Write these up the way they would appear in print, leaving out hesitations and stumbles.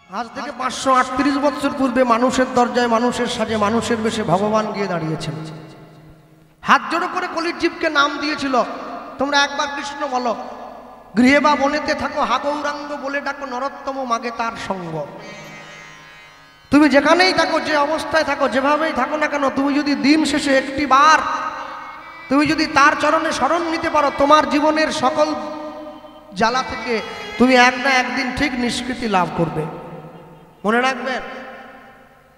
আজ থেকে 538 বছর পূর্বে মানুষের দরজায় মানুষের সাজে মানুষের বেশে ভগবান গিয়ে দাঁড়িয়েছেন। হাত জোড়ো করে কলির জীবকে নাম দিয়েছিল, তোমরা একবার কৃষ্ণ বলো। গৃহে বা বনেতে থাকো হা গৌরাঙ্গ বলে ডাকো, নরোত্তম মাগে তার সঙ্গ। তুমি যেখানেই থাকো, যে অবস্থায় থাকো, যেভাবেই থাকো না কেন, তুমি যদি দিন শেষে একটি বার তুমি যদি তার চরণে শরণ নিতে পারো, তোমার জীবনের সকল জ্বালা থেকে তুমি এক না একদিন ঠিক নিষ্কৃতি লাভ করবে। মনে রাখবেন,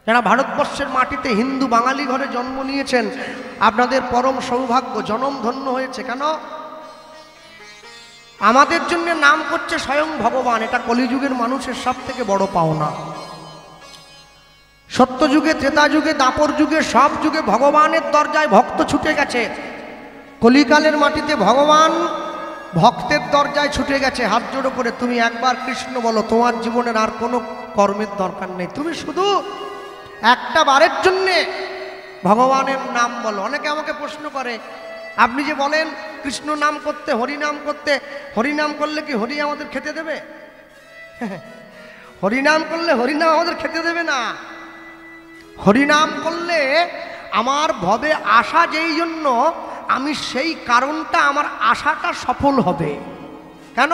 যারা ভারতবর্ষের মাটিতে হিন্দু বাঙালি ঘরে জন্ম নিয়েছেন, আপনাদের পরম সৌভাগ্য, জনম ধন্য হয়েছে। কেন? আমাদের জন্য নাম করছে স্বয়ং ভগবান। এটা কলিযুগের মানুষের সব থেকে বড় পাওনা। সত্যযুগে, ত্রেতা যুগে, দাপর যুগে, সব যুগে ভগবানের দরজায় ভক্ত ছুটে গেছে। কলিকালের মাটিতে ভগবান ভক্তের দরজায় ছুটে গেছে। হাত জোড়ো করে তুমি একবার কৃষ্ণ বলো, তোমার জীবনের আর কোনো কর্মের দরকার নেই। তুমি শুধু একটা বারের জন্যে ভগবানের নাম বলো। অনেকে আমাকে প্রশ্ন করে, আপনি যে বলেন কৃষ্ণ নাম করতে, হরিনাম করতে, হরিনাম করলে কি হরি আমাদের খেতে দেবে? হরিনাম করলে হরিনাম আমাদের খেতে দেবে না। হরিনাম করলে আমার ভবে আশা যেই জন্য, আমি সেই কারণটা, আমার আশাটা সফল হবে। কেন?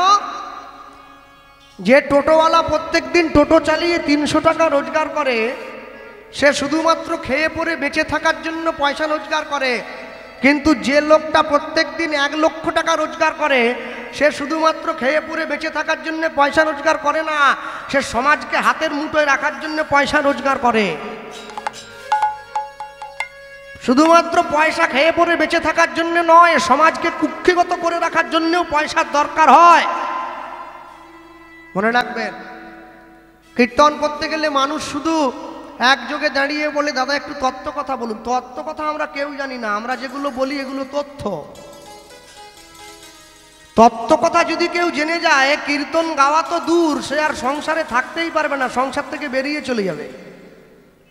যে টোটোওয়ালা প্রত্যেক দিন টোটো চালিয়ে 300 টাকা রোজগার করে, সে শুধুমাত্র খেয়ে পরে বেঁচে থাকার জন্য পয়সা রোজগার করে। কিন্তু যে লোকটা প্রত্যেক দিন 1 লক্ষ টাকা রোজগার করে, সে শুধুমাত্র খেয়ে পরে বেঁচে থাকার জন্য পয়সা রোজগার করে না, সে সমাজকে হাতের মুঠোয় রাখার জন্য পয়সা রোজগার করে। শুধুমাত্র পয়সা খেয়ে পরে বেঁচে থাকার জন্য নয়, সমাজকে কুক্ষিগত করে রাখার জন্যও পয়সার দরকার হয়। মনে রাখবেন, কীর্তন করতে গেলে মানুষ শুধু একযোগে দাঁড়িয়ে বলে, দাদা একটু তত্ত্ব কথা বলুন। তত্ত্ব কথা আমরা কেউ জানি না, আমরা যেগুলো বলি এগুলো তথ্য। তত্ত্ব কথা যদি কেউ জেনে যায়, কীর্তন গাওয়া তো দূর, সে আর সংসারে থাকতেই পারবে না, সংসার থেকে বেরিয়ে চলে যাবে।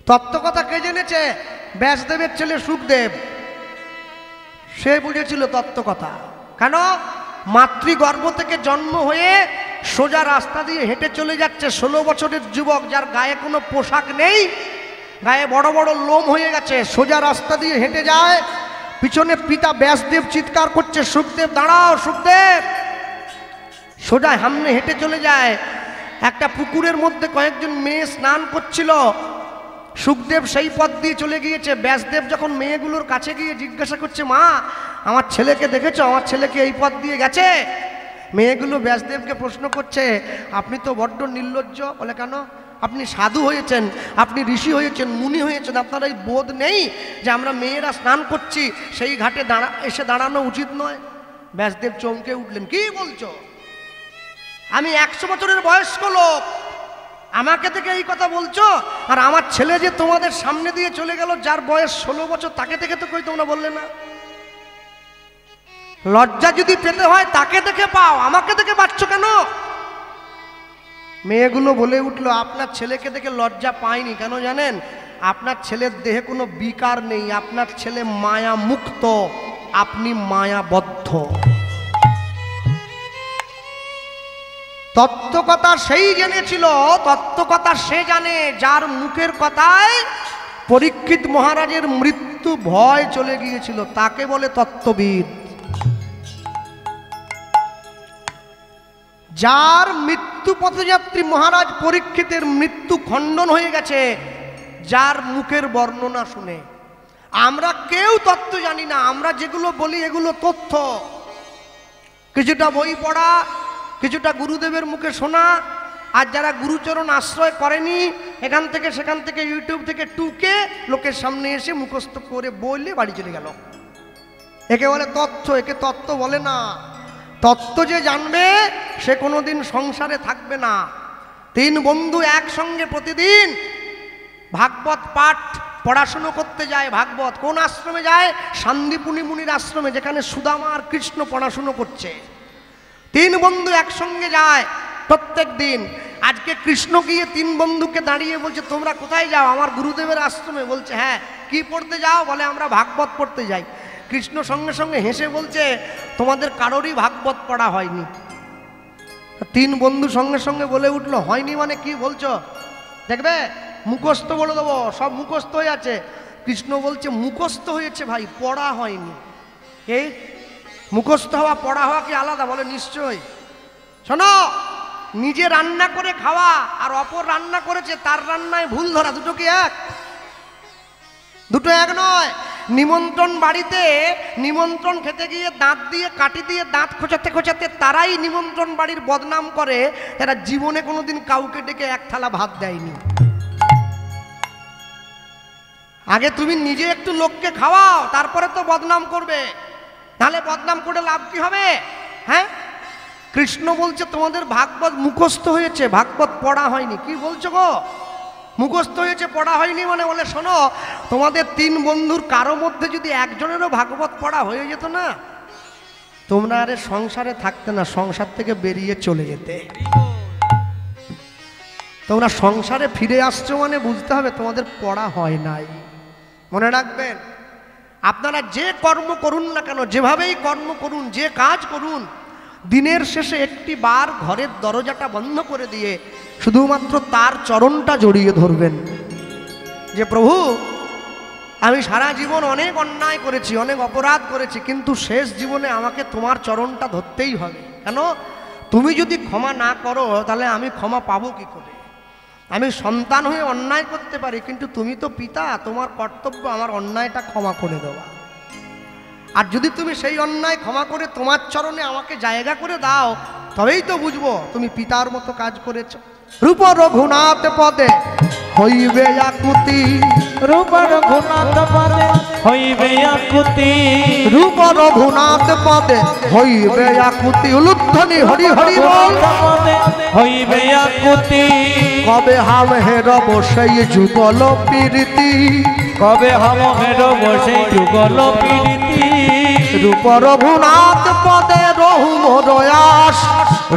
তত্ত্ব কথা কে জেনেছে? ব্যাসদেবের ছেলে সুখদেব, সে বুঝেছিল তত্ত্ব কথা। কেন? মাতৃগর্ভ থেকে জন্ম হয়ে সোজা রাস্তা দিয়ে হেঁটে চলে যাচ্ছে 16 বছরের যুবক, যার গায়ে কোনো পোশাক নেই, গায়ে বড় বড় লোম হয়ে গেছে, সোজা রাস্তা দিয়ে হেঁটে যায়। পিছনে পিতা ব্যাসদেব চিৎকার করছে, সুখদেব দাঁড়াও, সুখদেব। সোজা সামনে হেঁটে চলে যায়। একটা পুকুরের মধ্যে কয়েকজন মেয়ে স্নান করছিল, সুখদেব সেই পথ দিয়ে চলে গিয়েছে। ব্যাসদেব যখন মেয়েগুলোর কাছে গিয়ে জিজ্ঞাসা করছে, মা আমার ছেলেকে দেখেছো? আমার ছেলেকে এই পথ দিয়ে গেছে? মেয়েগুলো ব্যাসদেবকে প্রশ্ন করছে, আপনি তো বড্ড নির্লজ্জ। বলে, কেন? আপনি সাধু হয়েছেন, আপনি ঋষি হয়েছেন, মুনি হয়েছেন, আপনার এই বোধ নেই যে আমরা মেয়েরা স্নান করছি, সেই ঘাটে এসে দাঁড়ানো উচিত নয়? ব্যাসদেব চমকে উঠলেন, কি বলছো? আমি 100 বছরের বয়স্ক লোক, আমাকে থেকে এই কথা বলছো? আর আমার ছেলে যে তোমাদের সামনে দিয়ে চলে গেল, যার বয়স 16 বছর, তাকে দেখে তো কই তোমরা বললে না? লজ্জা যদি পেতে হয় তাকে দেখে পাও, আমাকে দেখে পাচ্ছ কেন? মেয়েগুলো বলে উঠলো, আপনার ছেলেকে দেখে লজ্জা পাইনি। কেন জানেন? আপনার ছেলের দেহে কোনো বিকার নেই, আপনার ছেলে মায়া মুক্ত, আপনি মায়াবদ্ধ। তত্ত্বকথা সেই জেনেছিল, তত্ত্বকথা সে জানে যার মুখের কথায় পরীক্ষিত মহারাজের মৃত্যু ভয় চলে গিয়েছিল, তাকে বলে তত্ত্ববিদ। যার মৃত্যু পথযাত্রী মহারাজ পরীক্ষিতের মৃত্যু খণ্ডন হয়ে গেছে, যার মুখের বর্ণনা শুনে। আমরা কেউ তত্ত্ব জানি না, আমরা যেগুলো বলি এগুলো তথ্য। কিছুটা বই পড়া, কিছুটা গুরুদেবের মুখে শোনা, আর যারা গুরুচরণ আশ্রয় করেনি, এখান থেকে সেখান থেকে ইউটিউব থেকে টুকে লোকের সামনে এসে মুখস্থ করে বললে বাড়ি চলে গেল। একে বলে তথ্য, একে তত্ত্ব বলে না। তত্ত্ব যে জানবে সে কোনোদিন সংসারে থাকবে না। 3 বন্ধু একসঙ্গে প্রতিদিন ভাগবত পাঠ পড়াশুনো করতে যায়। ভাগবত কোন আশ্রমে যায়? শান্তিপুনি মুনির আশ্রমে, যেখানে সুদামা আর কৃষ্ণ পড়াশুনো করছে। 3 বন্ধু একসঙ্গে যায় প্রত্যেক দিন। আজকে কৃষ্ণ গিয়ে 3 বন্ধুকে দাঁড়িয়ে বলছে, তোমরা কোথায় যাও? আমার গুরুদেবের আশ্রমে। বলছে, হ্যাঁ। কি পড়তে যাও? বলে, আমরা ভাগবত পড়তে যাই। কৃষ্ণ সঙ্গে সঙ্গে হেসে বলছে, তোমাদের কারোরই ভাগবত পড়া হয়নি। 3 বন্ধু সঙ্গে সঙ্গে বলে উঠলো, হয়নি মানে কি বলছো? দেখবে মুখস্থ বলে দেবো, সব মুখস্থ হয়ে আছে। কৃষ্ণ বলছে মুখস্থ হয়েছে ভাই, পড়া হয়নি। এই মুখস্থ হওয়া পড়া হওয়া কি আলাদা? বলে নিশ্চয়ই। শোনো, নিজে রান্না করে খাওয়া আর অপর রান্না করেছে তার রান্নায় ভুল ধরা, দুটো কি এক? দুটো এক নয়। নিমন্ত্রণ বাড়িতে নিমন্ত্রণ খেতে গিয়ে দাঁত দিয়ে কাটি দিয়ে দাঁত খোঁচাতে খোঁচাতে তারাই নিমন্ত্রণ বাড়ির বদনাম করে, এরা জীবনে কোনোদিন কাউকে ডেকে এক থালা ভাত দেয়নি। আগে তুমি নিজে একটু লোককে খাওয়াও, তারপরে তো বদনাম করবে, তাহলে বদনাম করে লাভ কি হবে? হ্যাঁ, কৃষ্ণ বলছে তোমাদের ভাগবত মুখস্থ হয়েছে, ভাগবত পড়া হয়নি। কি বলছো গো? মুখস্থ হয়েছে পড়া হয়নি মানে? বলে শোনো, তোমাদের তিন বন্ধুর কারো মধ্যে যদি একজনেরও ভাগবত পড়া হয়ে যেত না, তোমরা আরে সংসারে থাকতে না, সংসার থেকে বেরিয়ে চলে যেতে। তোমরা সংসারে ফিরে আসছো মানে বুঝতে হবে তোমাদের পড়া হয় নাই। মনে রাখবেন, আপনারা যে কর্ম করুন না কেন, যেভাবেই কর্ম করুন, যে কাজ করুন, দিনের শেষে একটি বার ঘরের দরজাটা বন্ধ করে দিয়ে শুধুমাত্র তার চরণটা জড়িয়ে ধরবেন যে প্রভু, আমি সারা জীবন অনেক অন্যায় করেছি, অনেক অপরাধ করেছি, কিন্তু শেষ জীবনে আমাকে তোমার চরণটা ধরতেই হবে। কেন? তুমি যদি ক্ষমা না করো তাহলে আমি ক্ষমা পাবো কি করে? আমি সন্তান হয়ে অন্যায় করতে পারি, কিন্তু তুমি তো পিতা, তোমার কর্তব্য আমার অন্যায়টা ক্ষমা করে দেওয়া। আর যদি তুমি সেই অন্যায় ক্ষমা করে তোমার চরণে আমাকে জায়গা করে দাও, তবেই তো বুঝবো তুমি পিতার মতো কাজ করেছো। রূপ রঘুনাথ পদে হইবে আকুতি, রূপ রঘুনাথ পদে হইবে আকুতি, রূপ রঘুনাথ পদে হইবে আকুতি। উলুধ্বনি হরি হরি বল। হইবে আকুতি, কবে হাম হেরব সেই যুগল প্রীতি, কবে হাম হেরব সেই যুগল প্রীতি। রূপ রঘুনাথ পদে রহু মোর আশ,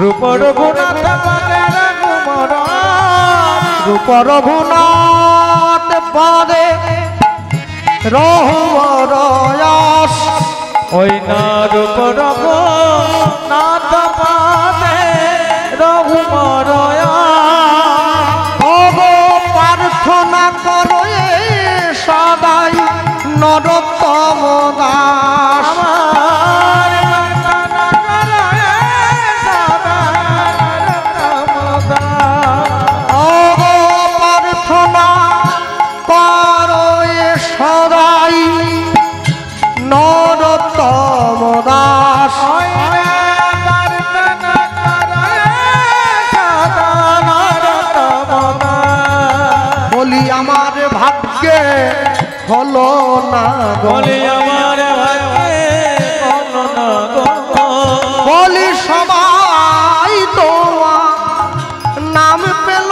রূপ রঘুনাথ পদে রঘু মোর আশ, রূপ রঘুনাথ পদে রহু মোর আশ। ওই না রূপ রঘুনাথ পদে রঘু মোর আশ। ওগো প্রার্থনা করো সদাই নরোত্তম দাস, আমার প্রার্থনা করো সদা নরোত্তম দাস। ওগো প্রার্থনা করো সদাই নরোত্তম দাস। বলি আমার ভাগ্যে হলো না গো, বলি আমার ভাগ্যে হলো না গো, বলি সবাই তোমার নাম পেল,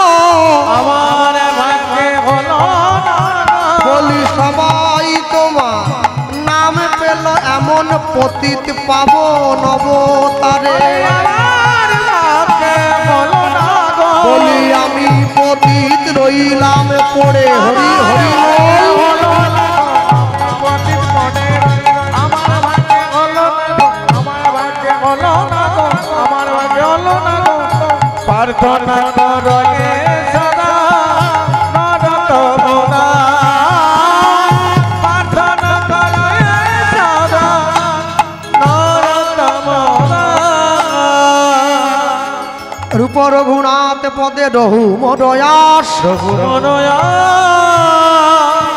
আমার ভাগ্যে হলো না গো, বলি সবাই তোমার নাম পেল, এমন পতিত পাবো নবতারে। আমার ভাগ্যে হলো না গো, বলি আমি পতিত রইলাম পড়ে হরি হরি বল। পতিত পড়ে আমার ভাগ্যে হলো না গো, আমার ভাগ্যে হলো না গো, আমার ভাগ্যে হলো না গো। প্রার্থনা করো হে সদা নরোত্তম দাস, প্রার্থনা করো হে সদা নরোত্তম দাস। রূপ রঘুনাথ পদে রহু মোর আশ,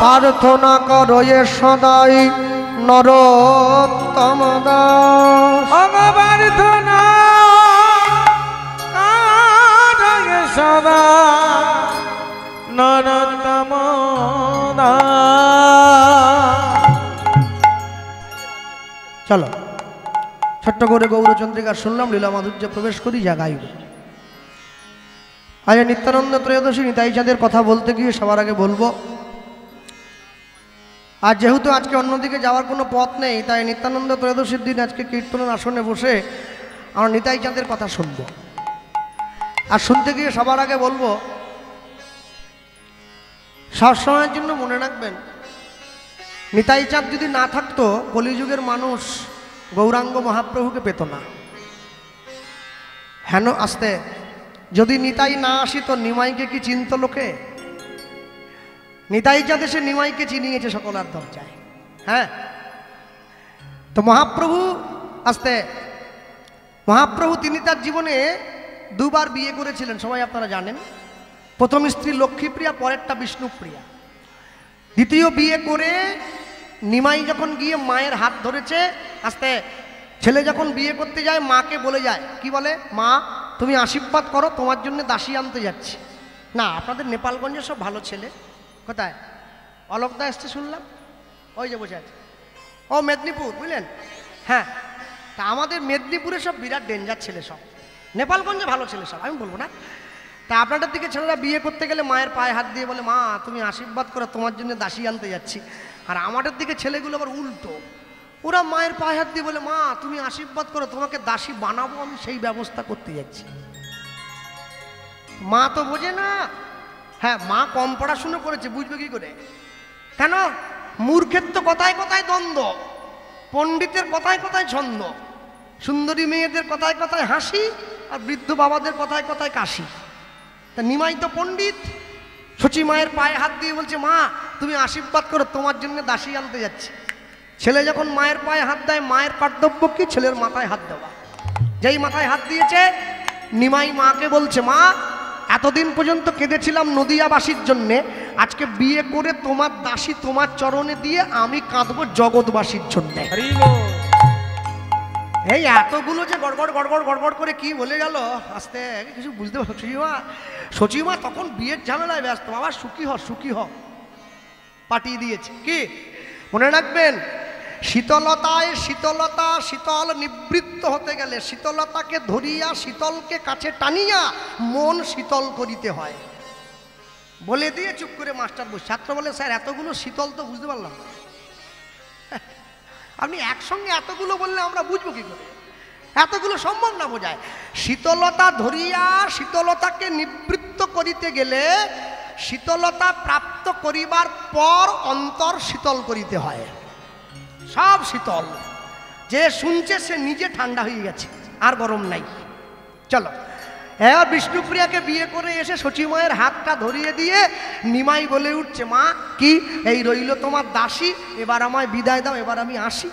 প্রার্থনা করো এ সদাই নরোত্তম দাস। প্রার্থনা করো সদা নরোত্তম দাস। চলো ছোট্ট করে গৌরচন্দ্রিকা শুনলাম, লীলা মাধুর্যে প্রবেশ করি, যা গাইব। আজ নিত্যানন্দ ত্রয়োদশী নিতাই চাঁদের কথা বলতে গিয়ে সবার আগে বলবো, আর যেহেতু আজকে অন্যদিকে যাওয়ার কোনো পথ নেই, তাই নিত্যানন্দ ত্রয়োদশীর দিন আজকে কীর্তনের আসনে বসে আমরা নিতাই চাঁদের কথা শুনব। আর শুনতে গিয়ে সবার আগে বলবো, সবসময়ের জন্য মনে রাখবেন, নিতাই চাঁদ যদি না থাকতো কলিযুগের মানুষ গৌরাঙ্গ মহাপ্রভুকে পেত না। হেন আসতে যদি নিতাই না আসিত নিমাইকে কি চিনত লোকে? নিতাই চাঁদ এসে নিমাইকে চিনিয়েছে সকলার দরজায়। হ্যাঁ, তো মহাপ্রভু তিনি তার জীবনে দুবার বিয়ে করেছিলেন, সবাই আপনারা জানেন। প্রথম স্ত্রী লক্ষ্মীপ্রিয়া, পরেরটা বিষ্ণুপ্রিয়া। দ্বিতীয় বিয়ে করে নিমাই যখন গিয়ে মায়ের হাত ধরেছে, আস্তে ছেলে যখন বিয়ে করতে যায় মাকে বলে যায়, কি বলে, মা তুমি আশীর্বাদ করো, তোমার জন্য দাসী আনতে যাচ্ছি। না, আপনাদের নেপালগঞ্জে সব ভালো ছেলে। কোথায়? অলকদা এসছে শুনলাম, ওই যে বসে আছে। ও মেদিনীপুর, বুঝলেন? হ্যাঁ, তা আমাদের মেদিনীপুরে সব বিরাট ডেঞ্জার ছেলে সব, নেপালগঞ্জে ভালো ছেলে সব, আমি বলবো না। তা আপনাদের দিকে ছেলেরা বিয়ে করতে গেলে মায়ের পায়ে হাত দিয়ে বলে, মা তুমি আশীর্বাদ করো, তোমার জন্য দাসী আনতে যাচ্ছি। আর আমাদের দিকে ছেলেগুলো আবার উল্টো, ওরা মায়ের পায়ে হাত দিয়ে বলে, মা তুমি আশীর্বাদ করো, তোমাকে দাসী বানাবো, আমি সেই ব্যবস্থা করতে যাচ্ছি। মা তো বোঝে না। হ্যাঁ, মা কম পড়াশুনো করেছে, বুঝবে কি করে? কেন? মূর্খের তো কথায় কথায় দ্বন্দ্ব, পণ্ডিতের কথায় কথায় ছন্দ, সুন্দরী মেয়েদের কথায় কথায় হাসি, আর বৃদ্ধ বাবাদের কথায় কথায় কাশি। তা নিমাই তো পণ্ডিত, সচি মায়ের পায়ে হাত দিয়ে বলছে, মা তুমি আশীর্বাদ করো, তোমার জন্য দাসী আনতে যাচ্ছি। ছেলে যখন মায়ের পায়ে হাত দেয়, মায়ের কর্তব্য কি? ছেলের মাথায় হাত দেওয়া। যেই মাথায় হাত দিয়েছে, নিমাই মাকে বলছে, মা এতদিন পর্যন্ত কেঁদেছিলাম নদিয়াবাসীর জন্যে, আজকে বিয়ে করে তোমার দাসী তোমার চরণে দিয়ে আমি কাঁদবো জগৎবাসীর জন্যে। এই এতগুলো যে গড়গড় গড়গড় গড়গড় করে কি বলে গেল, আস্তে কিছু বুঝতে পারছো? সচিমা তখন বিয়ের ঝামেলায় ব্যস্ত। বাবা সুখী হ পাঠিয়ে দিয়েছে। কি মনে রাখবেন, শীতলতায় শীতল নিবৃত্ত হতে গেলে শীতলতাকে ধরিয়া শীতলকে কাছে টানিয়া মন শীতল করিতে হয়। বলে দিয়ে চুপ করে মাস্টার বসে। ছাত্র বলে, স্যার এতগুলো শীতল তো বুঝতে পারলাম না। আপনি একসঙ্গে এতগুলো বললে আমরা বুঝবো কি করে? এতগুলো সম্ভব না বোঝায়। শীতলতা ধরিয়া শীতলতাকে নিবৃত্ত করিতে গেলে শীতলতা প্রাপ্ত করিবার পর অন্তর শীতল করিতে হয়। সব শীতল, যে শুনছে সে নিজে ঠান্ডা হয়ে গেছে, আর গরম নাই। চলো, এবার বিষ্ণুপ্রিয়াকে বিয়ে করে এসে সচিমায়ের হাতটা ধরিয়ে দিয়ে নিমাই বলে উঠছে, মা কি এই রইল তোমার দাসী, এবার আমায় বিদায় দাও, এবার আমি আসি।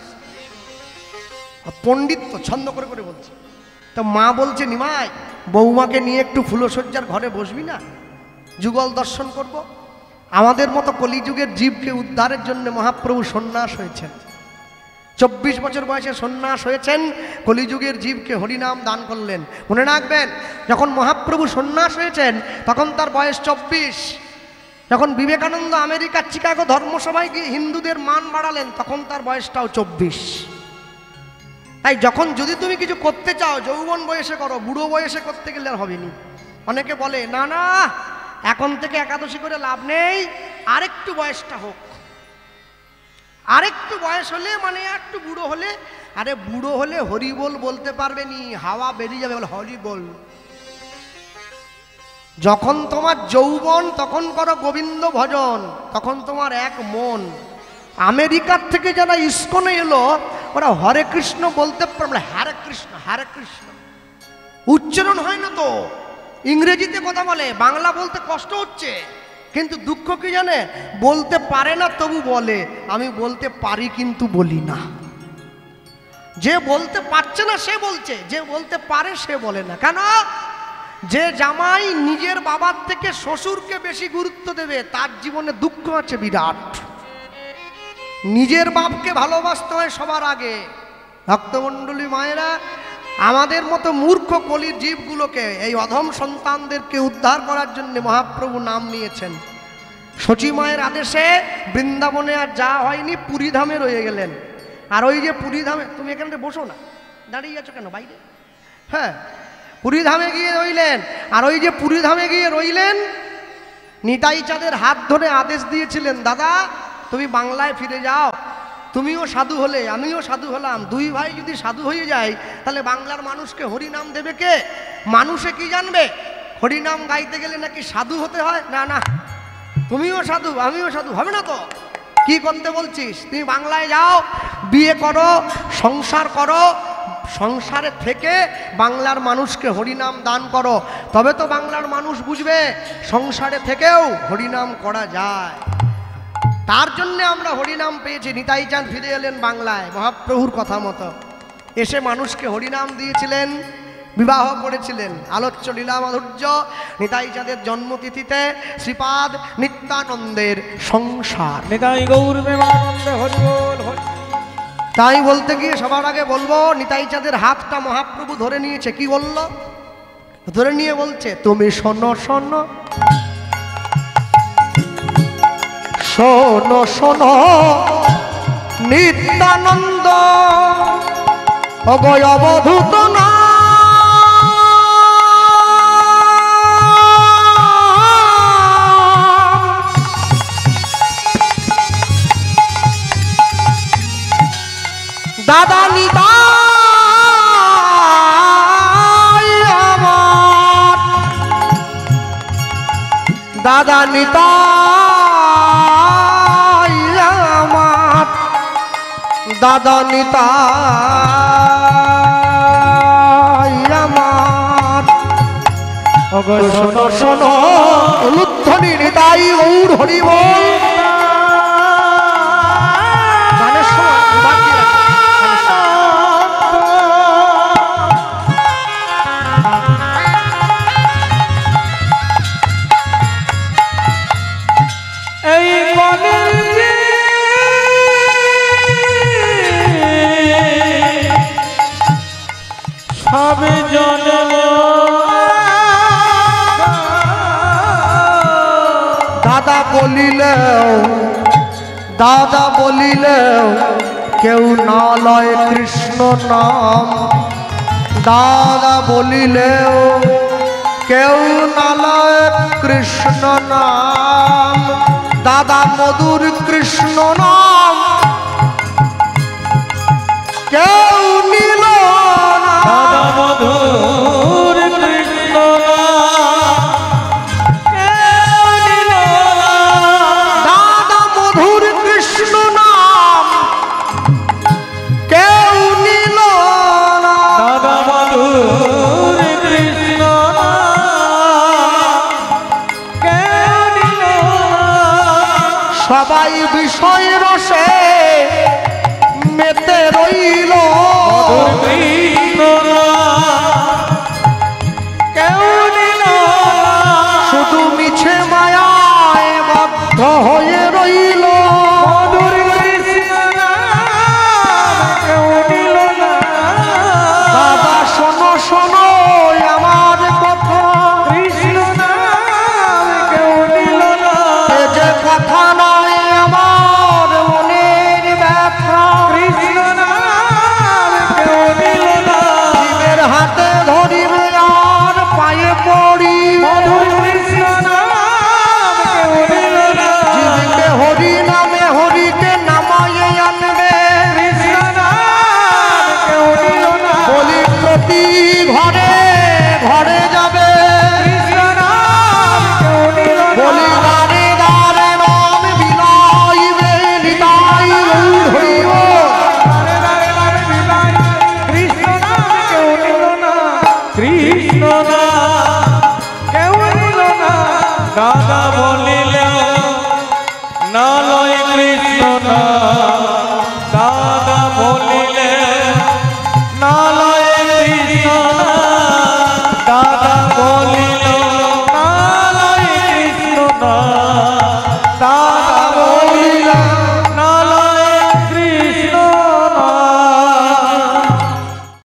পণ্ডিত তো ছন্দ করে করে বলছে। তো মা বলছে, নিমাই বৌমাকে নিয়ে একটু ফুলশয্যার ঘরে বসবি না, যুগল দর্শন করব। আমাদের মতো কলিযুগের জীবকে উদ্ধারের জন্য মহাপ্রভু সন্ন্যাস হয়েছেন। 24 বছর বয়সে সন্ন্যাস হয়েছেন, কলিযুগের জীবকে হরিনাম দান করলেন। মনে রাখবেন, যখন মহাপ্রভু সন্ন্যাস হয়েছেন তখন তার বয়স 24। যখন বিবেকানন্দ আমেরিকার চিকাগো ধর্মসভায় গিয়ে হিন্দুদের মান বাড়ালেন তখন তার বয়সটাও 24। তাই যখন যদি তুমি কিছু করতে চাও যৌবন বয়সে করো, বুড়ো বয়সে করতে গেলে আর হবে না। অনেকে বলে, না না এখন থেকে একাদশী করে লাভ নেই, আরেকটু বয়সটা হোক, আরেকটু বয়স হলে মানে একটু বুড়ো হলে। আরে বুড়ো হলে হরি বল বলতে পারবে নি, হাওয়া বেরিয়ে যাবে, বলে হরি বল। যখন তোমার যৌবন তখন করো গোবিন্দ ভজন, তখন তোমার এক মন। আমেরিকার থেকে যারা ইস্কনে এলো ওরা হরে কৃষ্ণ বলতে পারবে, হরে কৃষ্ণ হরে কৃষ্ণ উচ্চারণ হয় না তো, ইংরেজিতে কথা বলে, বাংলা বলতে কষ্ট হচ্ছে। কিন্তু দুঃখ কি জানে, বলতে পারে না তবু বলে, আমি বলতে পারি কিন্তু বলি না। যে বলতে পারছে না সে বলছে, যে বলতে পারে সে বলে না। কেন? যে জামাই নিজের বাবার থেকে শ্বশুরকে বেশি গুরুত্ব দেবে তার জীবনে দুঃখ আছে বিরাট। নিজের বাপকে ভালোবাসতে হয় সবার আগে। ভক্তমণ্ডলী মায়েরা, আমাদের মতো মূর্খ কলির জীবগুলোকে, এই অধম সন্তানদেরকে উদ্ধার করার জন্য মহাপ্রভু নাম নিয়েছেন। সচি মায়ের আদেশে বৃন্দাবনে আর যা হয়নি, পুরীধামে রয়ে গেলেন। আর ওই যে পুরীধামে, তুমি এখানে বসো না, দাঁড়িয়ে আছো কেন বাইরে? হ্যাঁ, পুরীধামে গিয়ে রইলেন। আর ওই যে পুরীধামে গিয়ে রইলেন, নিতাই চাঁদের হাত ধরে আদেশ দিয়েছিলেন, দাদা তুমি বাংলায় ফিরে যাও, তুমিও সাধু হলে আমিও সাধু হলাম, দুই ভাই যদি সাধু হয়ে যায় তাহলে বাংলার মানুষকে হরিনাম দেবে কে? মানুষে কি জানবে? হরিনাম গাইতে গেলে নাকি সাধু হতে হয়? না না, তুমিও সাধু আমিও সাধু, হবে না তো। কি করতে বলছিস? তুমি বাংলায় যাও, বিয়ে করো, সংসার করো, সংসারে থেকে বাংলার মানুষকে হরিনাম দান করো, তবে তো বাংলার মানুষ বুঝবে সংসারে থেকেও হরিনাম করা যায়। তার জন্যে আমরা হরিনাম পেয়েছি। নিতাই চাঁদ ফিরে এলেন বাংলায় মহাপ্রভুর কথা মতো, এসে মানুষকে হরিনাম দিয়েছিলেন, বিবাহ করেছিলেন। আলোচ্য লীলা মাধুর্য নিতাই চাঁদের জন্মতিথিতে শ্রীপাদ নিত্যানন্দের সংসার। নিতাই গৌর প্রেমানন্দে হরি বল হরি। তাই বলতে গিয়ে সবার আগে বলবো, নিতাই চাঁদের হাতটা মহাপ্রভু ধরে নিয়েছে। কি বলল? ধরে নিয়ে বলছে, তুমি শোনো শোনো শোনো শোনো নিত্যানন্দ অগয় অবধূত না, দাদা নিতাই আমার, দাদা নিতাই আমার, দাদা নিতাই আমার। শোনো শোনো উলুধ্বনি নিতাই গৌর হরি বল। গানের সময় দুবার দিয়ে রাখো। এই কলির সব জন্ম দাদা বলিলেও, দাদা বলিলেও কেউ না লয় কৃষ্ণ নাম, দাদা বলিলেও কেউ না লয় কৃষ্ণ নাম, দাদা মধুর কৃষ্ণ নাম কেউ নিল না, দাদা মধুর কৃষ্ণ দাদা মধুর কৃষ্ণ নাম কেউ নিল না, দাদা মধুর কৃষ্ণ সবাই বিষয় রসে মেতে রইল, শুধু মিছে মায়ায় বদ্ধ হয়ে রইল। দাদা শোনো শোনো আমার কথা, এ যে কথা নয় আমার মনের ব্যথা, জীবের হাতে ধরিবে আর পায়ে পড়িব, জীবকে হরি নামে হরিকে নামায়ে আনবে, বলি প্রতি ঘরে ঘরে যাবে, বলি দারে দারে নাম বিলাইবে, নিতাই গৌর হরি বল। কৃষ্ণ না কেউ নিল না, দাদা বলিল না লয় কৃষ্ণ না।